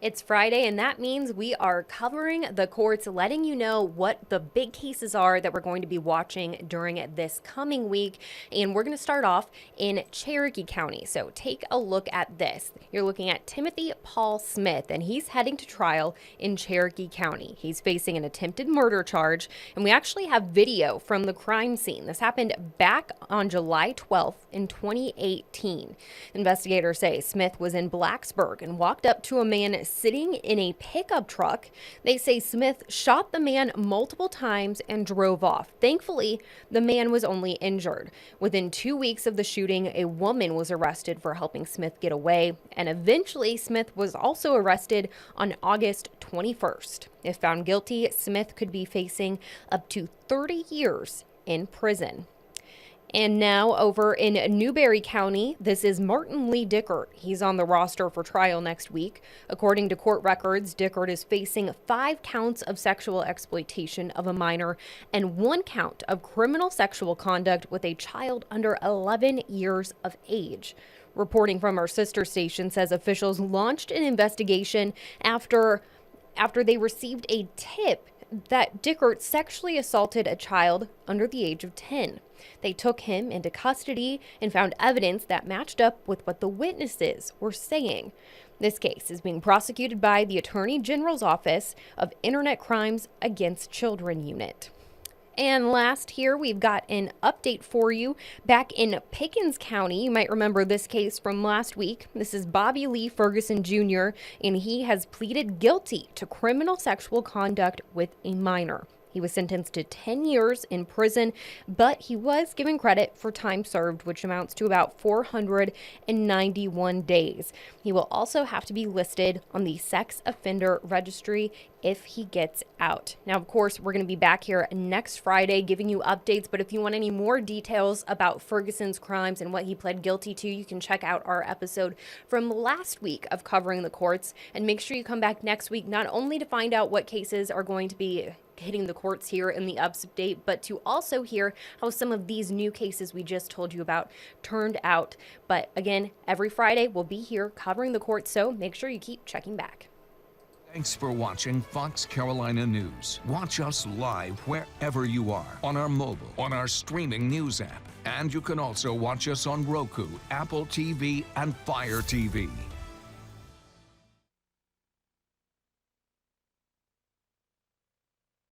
It's Friday, and that means we are covering the courts, letting you know what the big cases are that we're going to be watching during this coming week. And we're going to start off in Cherokee County. So take a look at this. You're looking at Timothy Paul Smith, and he's heading to trial in Cherokee County. He's facing an attempted murder charge, and we actually have video from the crime scene. This happened back on July 12th in 2018. Investigators say Smith was in Blacksburg and walked up to a man sitting in a pickup truck. They say Smith shot the man multiple times and drove off. Thankfully, the man was only injured. Within 2 weeks of the shooting, a woman was arrested for helping Smith get away, and eventually Smith was also arrested on August 21st. If found guilty, Smith could be facing up to 30 years in prison. And now over in Newberry County, this is Martin Lee Dickert. He's on the roster for trial next week. According to court records, Dickert is facing 5 counts of sexual exploitation of a minor and 1 count of criminal sexual conduct with a child under 11 years of age. Reporting from our sister station says officials launched an investigation after they received a tip that Dickert sexually assaulted a child under the age of 10. They took him into custody and found evidence that matched up with what the witnesses were saying. This case is being prosecuted by the Attorney General's Office of Internet Crimes Against Children Unit. And last here, we've got an update for you back in Pickens County. You might remember this case from last week. This is Bobby Lee Ferguson Jr., and he has pleaded guilty to criminal sexual conduct with a minor. He was sentenced to 10 years in prison, but he was given credit for time served, which amounts to about 491 days. He will also have to be listed on the sex offender registry if he gets out. Now, of course, we're going to be back here next Friday giving you updates, but if you want any more details about Ferguson's crimes and what he pled guilty to, you can check out our episode from last week of covering the courts, and make sure you come back next week not only to find out what cases are going to be hitting the courts here in the Upstate, but to also hear how some of these new cases we just told you about turned out. But again, every Friday we'll be here covering the courts, so make sure you keep checking back. Thanks for watching Fox Carolina News. Watch us live wherever you are, on our mobile, on our streaming news app, and you can also watch us on Roku, Apple TV, and Fire TV.